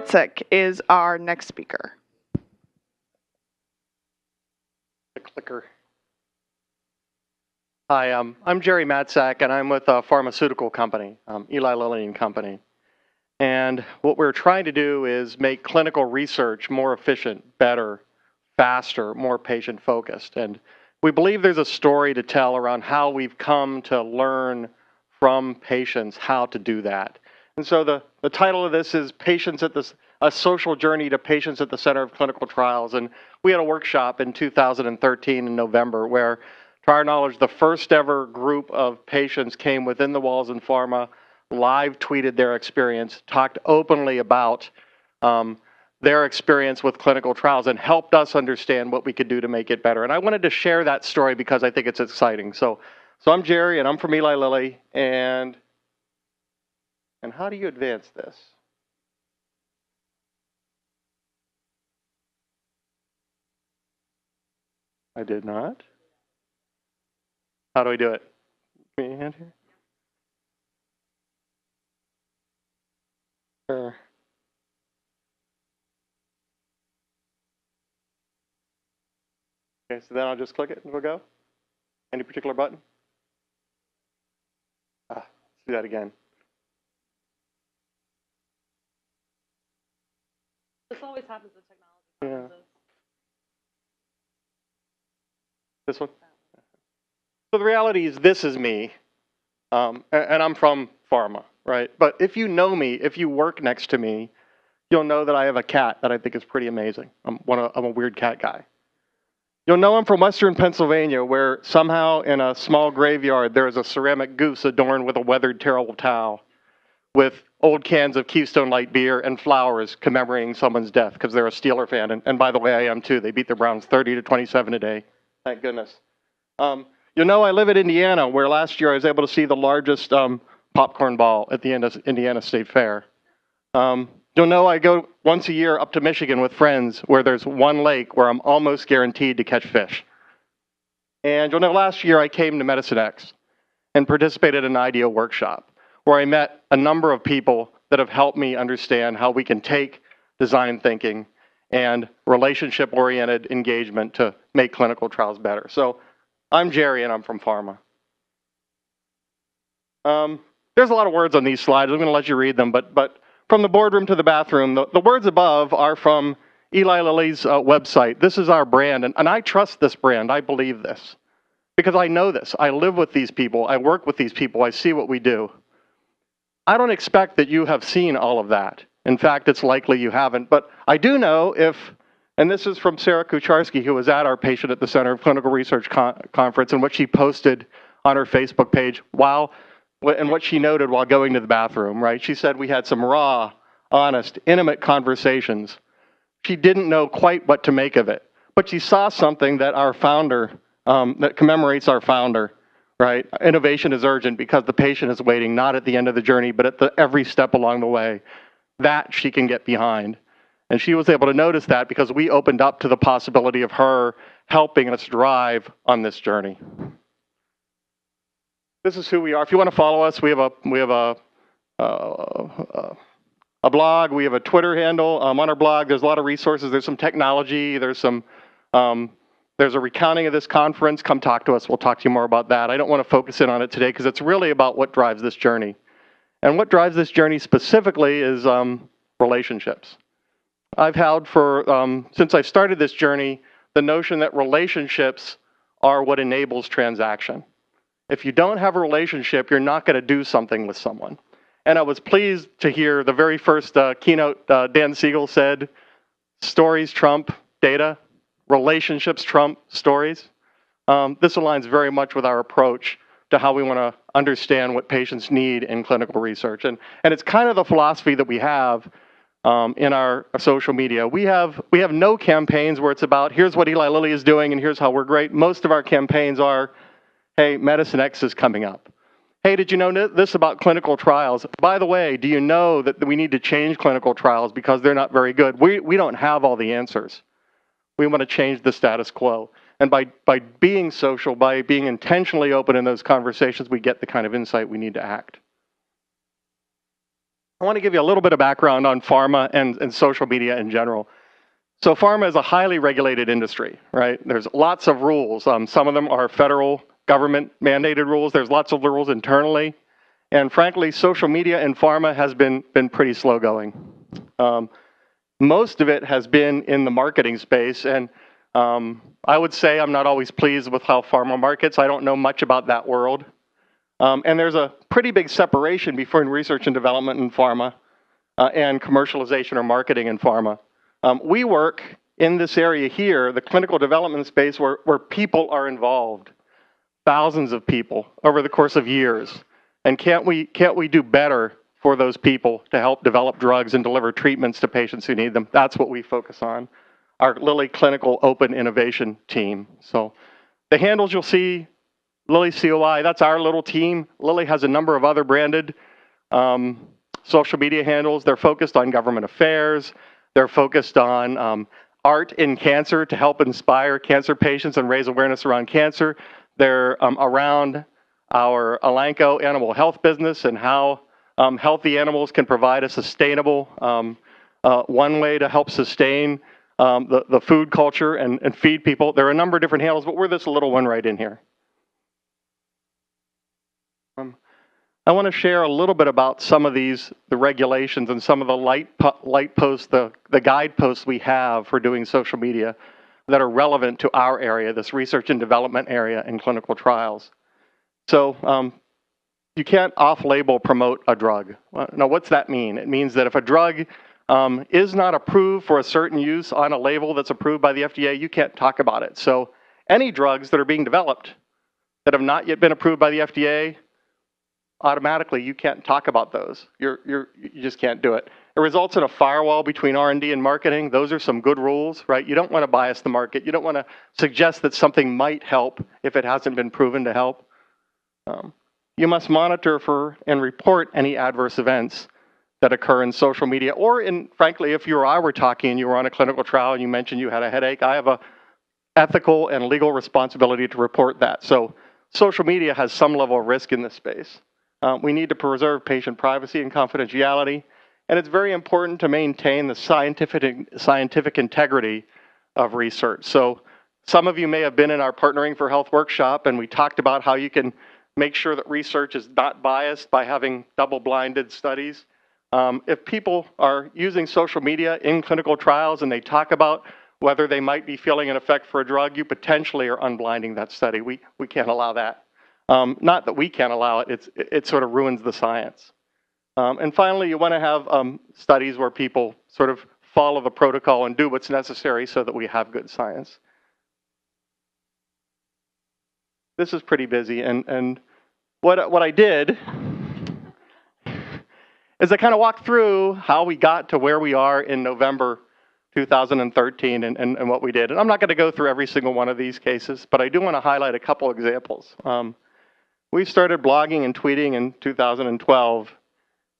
Matczak is our next speaker. The clicker. Hi, I'm Jerry Matczak, and I'm with a pharmaceutical company, Eli Lilly and Company. And what we're trying to do is make clinical research more efficient, better, faster, more patient-focused. And we believe there's a story to tell around how we've come to learn from patients how to do that. And so the title of this is A Social Journey to Patients at the Center of Clinical Trials. And we had a workshop in 2013 in November where, to our knowledge, the first ever group of patients came within the walls in pharma, live tweeted their experience, talked openly about their experience with clinical trials, and helped us understand what we could do to make it better. And I wanted to share that story because I think it's exciting. So I'm Jerry, and I'm from Eli Lilly, and how do you advance this? I did not. How do we do it? Give me a hand here. Sure. Okay, so then I'll just click it and we'll go. Any particular button? Let's do that again. This always happens with technology. Yeah. This one? So the reality is this is me, and I'm from pharma, right? But if you know me, if you work next to me, you'll know that I have a cat that I think is pretty amazing. I'm a weird cat guy. You'll know I'm from Western Pennsylvania, where somehow in a small graveyard there is a ceramic goose adorned with a weathered terrible towel, with old cans of Keystone Light beer and flowers commemorating someone's death because they're a Steeler fan. And by the way, I am too. They beat the Browns 30-27 today. Thank goodness. You know I live in Indiana, where last year I was able to see the largest popcorn ball at the Indiana State Fair. You'll know I go once a year up to Michigan with friends where there's one lake where I'm almost guaranteed to catch fish. And you'll know last year I came to Medicine X and participated in an IDEO workshop where I met a number of people that have helped me understand how we can take design thinking and relationship-oriented engagement to make clinical trials better. So I'm Jerry, and I'm from pharma. There's a lot of words on these slides. I'm going to let you read them, but from the boardroom to the bathroom, the words above are from Eli Lilly's website. This is our brand, and I trust this brand. I believe this because I know this. I live with these people. I work with these people. I see what we do. I don't expect that you have seen all of that. In fact, it's likely you haven't, but I do know and this is from Sarah Kucharski, who was at our Patient at the Center of Clinical Research conference, and what she posted on her Facebook page and what she noted while going to the bathroom, right? She said we had some raw, honest, intimate conversations. She didn't know quite what to make of it, but she saw something that our founder, that commemorates our founder, right? Innovation is urgent because the patient is waiting, not at the end of the journey, but at every step along the way. That she can get behind. And she was able to notice that because we opened up to the possibility of her helping us drive on this journey. This is who we are. If you want to follow us, we have a blog, we have a Twitter handle. On our blog, there's a lot of resources. There's some technology. There's a recounting of this conference. Come talk to us. We'll talk to you more about that. I don't want to focus in on it today because it's really about what drives this journey. And what drives this journey specifically is relationships. I've held since I started this journey, the notion that relationships are what enables transaction. If you don't have a relationship, you're not going to do something with someone. And I was pleased to hear the very first keynote, Dan Siegel said, stories trump data, relationships trump stories. This aligns very much with our approach to how we want to understand what patients need in clinical research. And it's kind of the philosophy that we have in our social media. We have no campaigns where it's about, here's what Eli Lilly is doing and here's how we're great. Most of our campaigns are, hey, Medicine X is coming up. Hey, did you know this about clinical trials? By the way, do you know that we need to change clinical trials because they're not very good? We don't have all the answers. We want to change the status quo. And by being social, by being intentionally open in those conversations, we get the kind of insight we need to act. I want to give you a little bit of background on pharma and social media in general. So pharma is a highly regulated industry, right? There's lots of rules. Some of them are federal government mandated rules. There's lots of rules internally. And frankly, social media in pharma has been pretty slow going. Most of it has been in the marketing space. And I would say I'm not always pleased with how pharma markets. I don't know much about that world. And there's a pretty big separation between research and development in pharma and commercialization or marketing in pharma. We work in this area here, the clinical development space, where people are involved, thousands of people over the course of years. And can't we do better for those people to help develop drugs and deliver treatments to patients who need them? That's what we focus on, our Lilly Clinical Open Innovation Team. So the handles you'll see, Lilly COI, that's our little team. Lilly has a number of other branded social media handles. They're focused on government affairs. They're focused on art in cancer to help inspire cancer patients and raise awareness around cancer. They're around our Elanco animal health business and how healthy animals can provide a sustainable one way to help sustain the food culture and feed people. There are a number of different handles, but we're this little one right in here. I want to share a little bit about some of the regulations and some of the light posts, the guideposts we have for doing social media that are relevant to our area, this research and development area in clinical trials. So you can't off-label promote a drug. Now, what's that mean? It means that if a drug is not approved for a certain use on a label that's approved by the FDA, you can't talk about it. So any drugs that are being developed that have not yet been approved by the FDA, automatically you can't talk about those. You just can't do it. It results in a firewall between R&D and marketing. Those are some good rules, right? You don't want to bias the market. You don't want to suggest that something might help if it hasn't been proven to help. You must monitor for and report any adverse events that occur in social media, or frankly, if you or I were talking and you were on a clinical trial and you mentioned you had a headache, I have a ethical and legal responsibility to report that. So social media has some level of risk in this space. We need to preserve patient privacy and confidentiality, and it's very important to maintain the scientific integrity of research. So some of you may have been in our Partnering for Health workshop, and we talked about how you can make sure that research is not biased by having double-blinded studies. If people are using social media in clinical trials and they talk about whether they might be feeling an effect for a drug, you potentially are unblinding that study. We can't allow that. Not that we can't allow it, it sort of ruins the science. And finally, you want to have studies where people sort of follow the protocol and do what's necessary so that we have good science. This is pretty busy, and what I did is I kind of walked through how we got to where we are in November 2013 and what we did. And I'm not going to go through every single one of these cases, but I do want to highlight a couple examples. We started blogging and tweeting in 2012,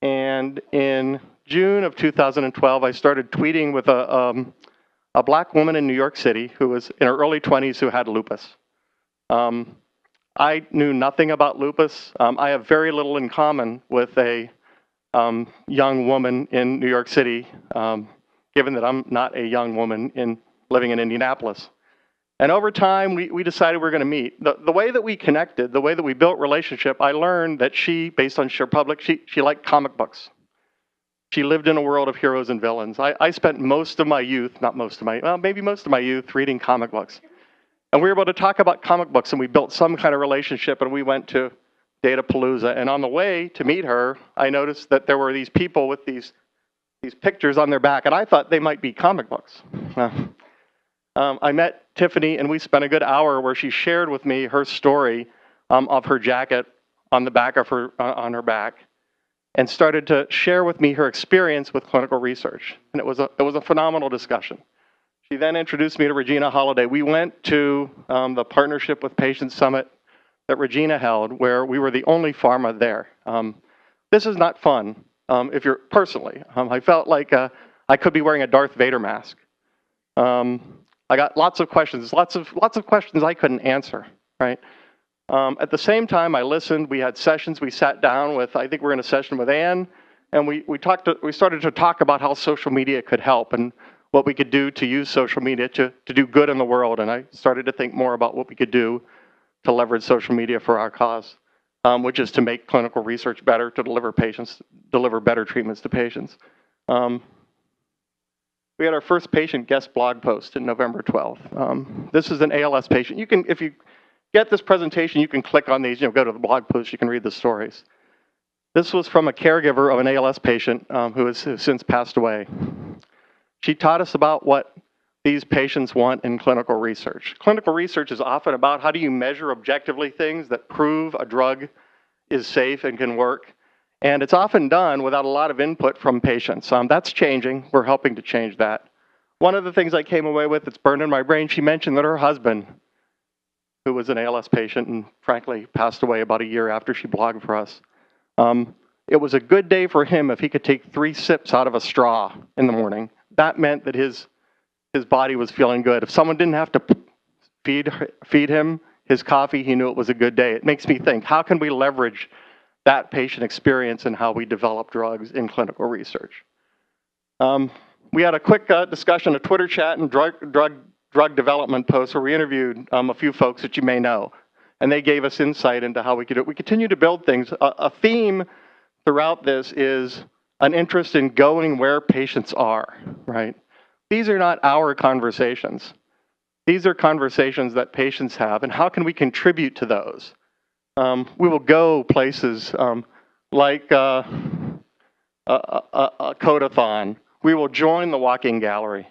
and in June of 2012, I started tweeting with a black woman in New York City who was in her early 20s who had lupus. I knew nothing about lupus. I have very little in common with a young woman in New York City, given that I'm not a young woman living in Indianapolis. And over time, we decided we were going to meet. The way that we connected, the way that we built relationship, I learned that she, based on sheer public, she liked comic books. She lived in a world of heroes and villains. I spent most of my youth, maybe most of my youth reading comic books. And we were able to talk about comic books, and we built some kind of relationship, and we went to Datapalooza. And on the way to meet her, I noticed that there were these people with these pictures on their back, and I thought they might be comic books. I met Tiffany, and we spent a good hour where she shared with me her story of her jacket on the back of on her back, and started to share with me her experience with clinical research. And it was a phenomenal discussion. She then introduced me to Regina Holliday. We went to the Partnership with Patients Summit that Regina held, where we were the only pharma there. This is not fun. If you're personally, I felt like I could be wearing a Darth Vader mask. I got lots of questions, lots of questions I couldn't answer, right? At the same time, I listened. We had sessions. We sat down with, I think we're in a session with Anne And we started to talk about how social media could help and what we could do to use social media to do good in the world. And I started to think more about what we could do to leverage social media for our cause, which is to make clinical research better, to deliver better treatments to patients. We had our first patient guest blog post in November 12th. This is an ALS patient. You can, if you get this presentation, you can click on these, go to the blog post, you can read the stories. This was from a caregiver of an ALS patient who has since passed away. She taught us about what these patients want in clinical research. Clinical research is often about how do you measure objectively things that prove a drug is safe and can work. And it's often done without a lot of input from patients. That's changing. We're helping to change that. One of the things I came away with that's burned in my brain, she mentioned that her husband, who was an ALS patient and frankly passed away about a year after she blogged for us, it was a good day for him if he could take 3 sips out of a straw in the morning. That meant that his body was feeling good. If someone didn't have to feed him his coffee, he knew it was a good day. It makes me think, how can we leverage that patient experience and how we develop drugs in clinical research? We had a quick discussion, a Twitter chat, and drug development post where we interviewed a few folks that you may know, and they gave us insight into how we could do it. We continue to build things. A theme throughout this is an interest in going where patients are, right? These are not our conversations. These are conversations that patients have, and how can we contribute to those? We will go places like a codathon. We will join the walking gallery.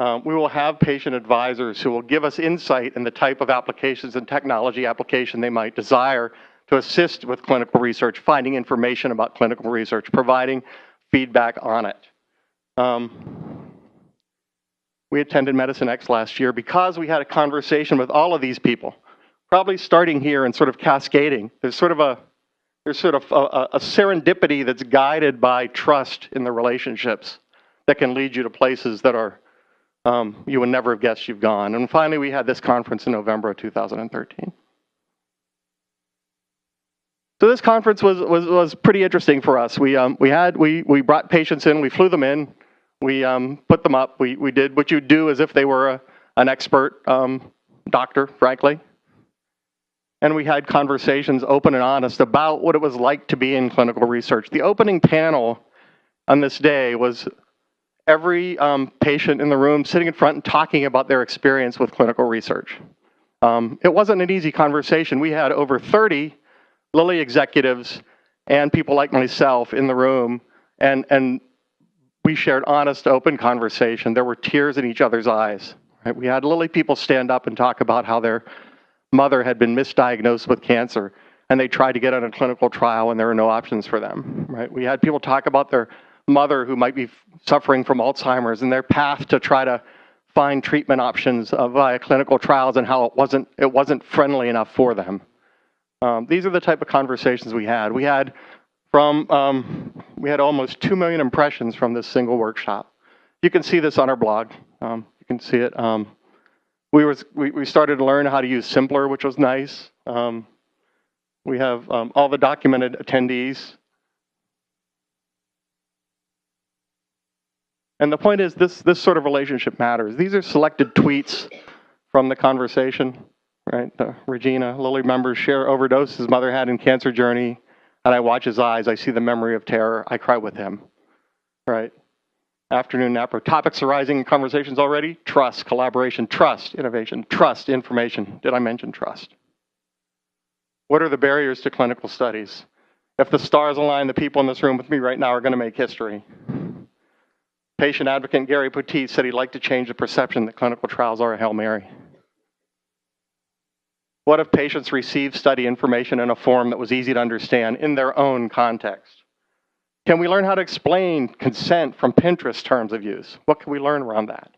We will have patient advisors who will give us insight in the type of applications and technology application they might desire to assist with clinical research, finding information about clinical research, providing feedback on it. We attended Medicine X last year because we had a conversation with all of these people, probably starting here and sort of cascading. There's sort of a serendipity that's guided by trust in the relationships that can lead you to places that are you would never have guessed you've gone. And finally, we had this conference in November of 2013. So this conference was pretty interesting for us. We brought patients in, we flew them in, we put them up, we did what you do as if they were an expert doctor, frankly. And we had conversations, open and honest, about what it was like to be in clinical research. The opening panel on this day was every patient in the room sitting in front and talking about their experience with clinical research. It wasn't an easy conversation. We had over 30 Lilly executives and people like myself in the room, and we shared honest, open conversation. There were tears in each other's eyes. Right? We had Lilly people stand up and talk about how their mother had been misdiagnosed with cancer, and they tried to get on a clinical trial, and there were no options for them. Right? We had people talk about their mother who might be suffering from Alzheimer's and their path to try to find treatment options via clinical trials and how it wasn't friendly enough for them. These are the type of conversations we had. We had almost 2 million impressions from this single workshop. You can see this on our blog. You can see it. We started to learn how to use Simpler, which was nice. We have all the documented attendees. And the point is, this sort of relationship matters. These are selected tweets from the conversation, right? Regina, Lilly members share overdose his mother had in cancer journey, and I watch his eyes. I see the memory of terror. I cry with him, right? Afternoon nap. Topics arising in conversations already: trust, collaboration, trust, innovation, trust, information. Did I mention trust? What are the barriers to clinical studies? If the stars align, the people in this room with me right now are going to make history. Patient advocate Gary Petit said he'd like to change the perception that clinical trials are a Hail Mary. What if patients received study information in a form that was easy to understand in their own context? Can we learn how to explain consent from Pinterest terms of use? What can we learn around that?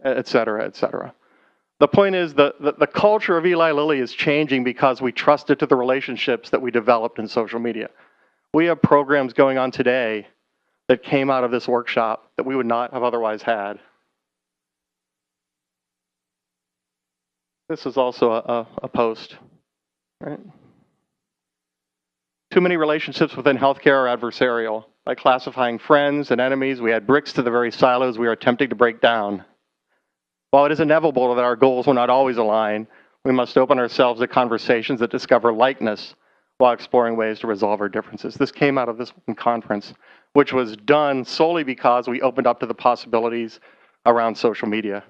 Et cetera, et cetera. The point is the culture of Eli Lilly is changing because we trusted to the relationships that we developed in social media. We have programs going on today that came out of this workshop that we would not have otherwise had. This is also a post, right? Too many relationships within healthcare are adversarial. By classifying friends and enemies, we add bricks to the very silos we are attempting to break down. While it is inevitable that our goals will not always align, we must open ourselves to conversations that discover likeness while exploring ways to resolve our differences. This came out of this conference, which was done solely because we opened up to the possibilities around social media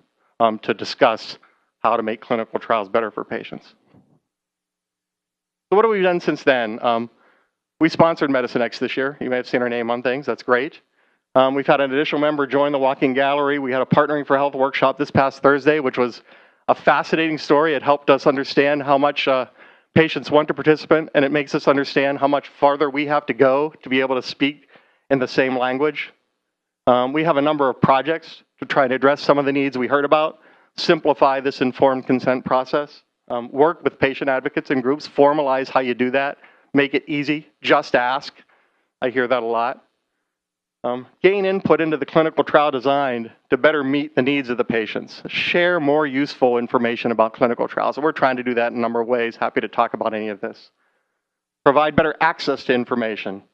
to discuss how to make clinical trials better for patients. So what have we done since then? We sponsored Medicine X this year. You may have seen our name on things. That's great. We've had an additional member join the walking gallery. We had a Partnering for Health workshop this past Thursday, which was a fascinating story. It helped us understand how much patients want to participate, and it makes us understand how much farther we have to go to be able to speak in the same language. We have a number of projects to try to address some of the needs we heard about, simplify this informed consent process, work with patient advocates and groups, formalize how you do that, make it easy, just ask. I hear that a lot. Gain input into the clinical trial design to better meet the needs of the patients. Share more useful information about clinical trials. And we're trying to do that in a number of ways. Happy to talk about any of this. Provide better access to information.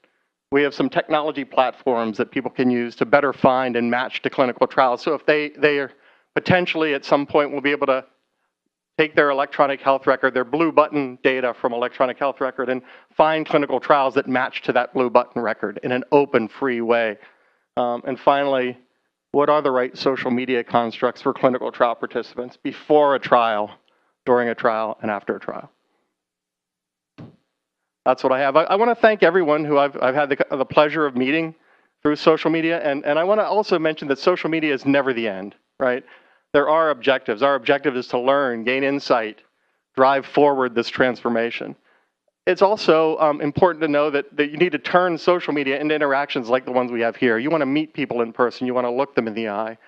We have some technology platforms that people can use to better find and match to clinical trials. So if they are potentially at some point will be able to take their electronic health record, their blue button data from electronic health record, and find clinical trials that match to that blue button record in an open, free way. And finally, what are the right social media constructs for clinical trial participants before a trial, during a trial, and after a trial? That's what I have. I want to thank everyone who I've had the pleasure of meeting through social media, and I want to also mention that social media is never the end, right? There are objectives. Our objective is to learn, gain insight, drive forward this transformation. It's also important to know that you need to turn social media into interactions like the ones we have here. You want to meet people in person. You want to look them in the eye.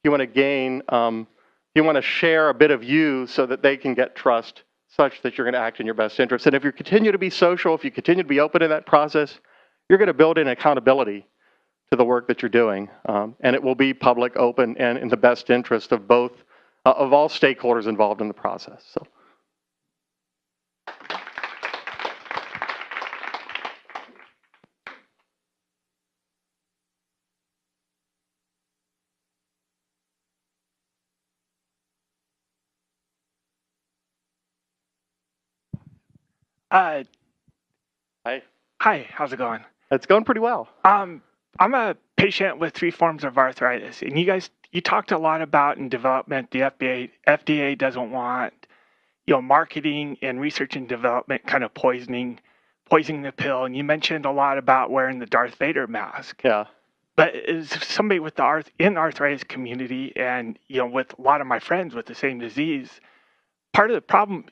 You want to gain, you want to share a bit of you so that they can get trust such that you're going to act in your best interest. And if you continue to be social, if you continue to be open in that process, you're going to build in accountability to the work that you're doing, and it will be public, open, and in the best interest of both, of all stakeholders involved in the process. So. Hi. Hi, How's it going? it's going pretty well. I'm a patient with 3 forms of arthritis, and you talked a lot about in development. The FDA doesn't want, marketing and research and development kind of poisoning the pill. And you mentioned a lot about wearing the Darth Vader mask. Yeah. But as somebody with the arthritis community, and with a lot of my friends with the same disease, part of the problem,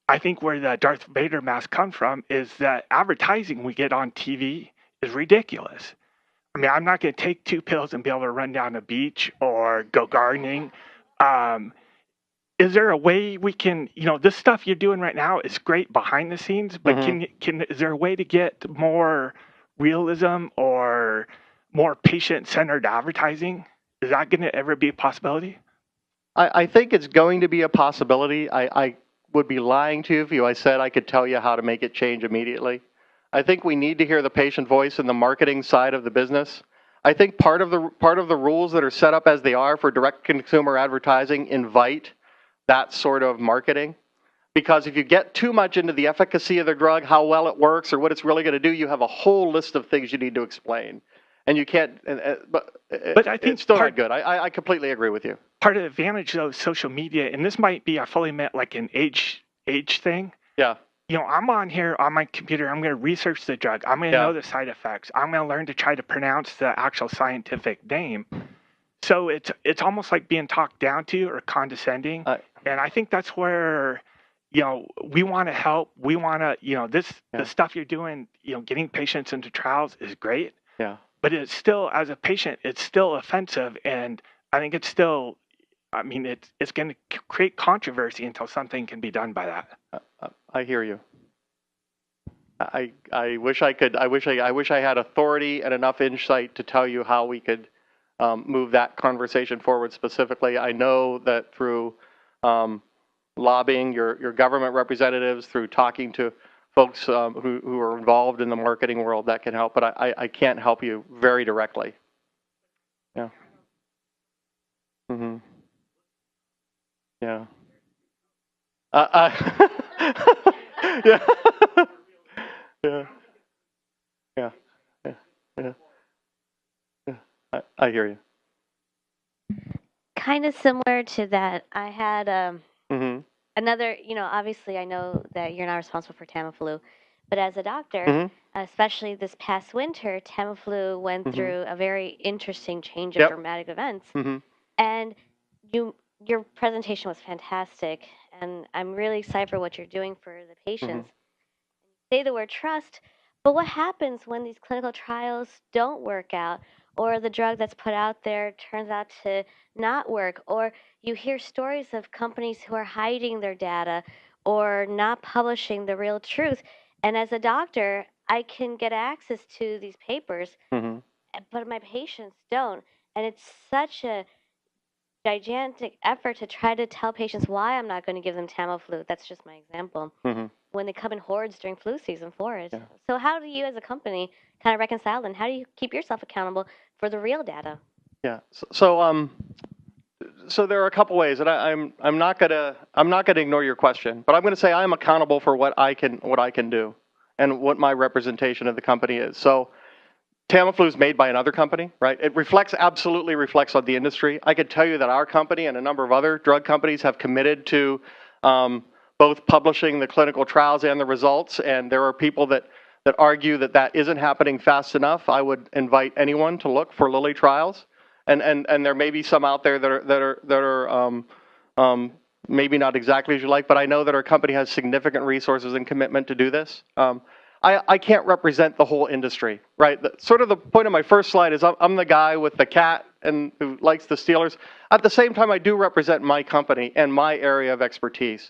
I think, where the Darth Vader mask comes from is that advertising we get on TV is ridiculous. I mean, I'm not going to take 2 pills and be able to run down a beach or go gardening. Is there a way we can, this stuff you're doing right now is great behind the scenes, but is there a way to get more realism or more patient-centered advertising? Is that going to ever be a possibility? I think it's going to be a possibility. I would be lying to you if I said I could tell you how to make it change immediately. I think we need to hear the patient voice in the marketing side of the business. I think part of the rules that are set up as they are for direct consumer advertising invite that sort of marketing. Because if you get too much into the efficacy of the drug, how well it works, or what it's really going to do, you have a whole list of things you need to explain. And you can't, but I think it's still not good. I completely agree with you. Part of the advantage of social media, and this might be, I fully meant like an age thing. Yeah. I'm on here on my computer. I'm going to research the drug. I'm going to know the side effects. I'm going to learn to try to pronounce the actual scientific name. So it's almost like being talked down to or condescending. And I think that's where, we want to help. We want to, the stuff you're doing, getting patients into trials is great. Yeah. But it's still, as a patient, it's still offensive. And I think it's still, it's going to create controversy until something can be done by that. I hear you. I wish I could. I wish I had authority and enough insight to tell you how we could move that conversation forward specifically. I know that through lobbying your government representatives, through talking to folks who are involved in the marketing world that can help, but I can't help you very directly. Yeah. Mm-hmm. Yeah. Yeah. Yeah. Yeah. Yeah. Yeah. Yeah. I hear you. Kind of similar to that. I had Mm-hmm. another, obviously I know that you're not responsible for Tamiflu, but as a doctor, Mm-hmm. especially this past winter, Tamiflu went Mm-hmm. through a very interesting change of Yep. dramatic events. Mm-hmm. And your presentation was fantastic, and I'm really excited for what you're doing for the patients. Say the word trust, but what happens when these clinical trials don't work out, or the drug that's put out there turns out to not work, or you hear stories of companies who are hiding their data or not publishing the real truth? And as a doctor, I can get access to these papers, Mm-hmm. but my patients don't. And it's such a gigantic effort to try to tell patients why I'm not going to give them Tamiflu. That's just my example. Mm-hmm. When they come in hordes during flu season for it. Yeah. So how do you as a company kind of reconcile, and how do you keep yourself accountable for the real data? Yeah. So there are a couple ways, and I'm not gonna ignore your question, but I'm gonna say I'm accountable for what I can do, and what my representation of the company is. So Tamiflu is made by another company, right? It absolutely reflects on the industry. I could tell you that our company and a number of other drug companies have committed to both publishing the clinical trials and the results, and there are people that argue that isn't happening fast enough. I would invite anyone to look for Lilly trials, and there may be some out there that are maybe not exactly as you like, but I know that our company has significant resources and commitment to do this. I can't represent the whole industry, right? Sort of the point of my first slide is I'm the guy with the cat and who likes the Steelers. At the same time, I do represent my company and my area of expertise.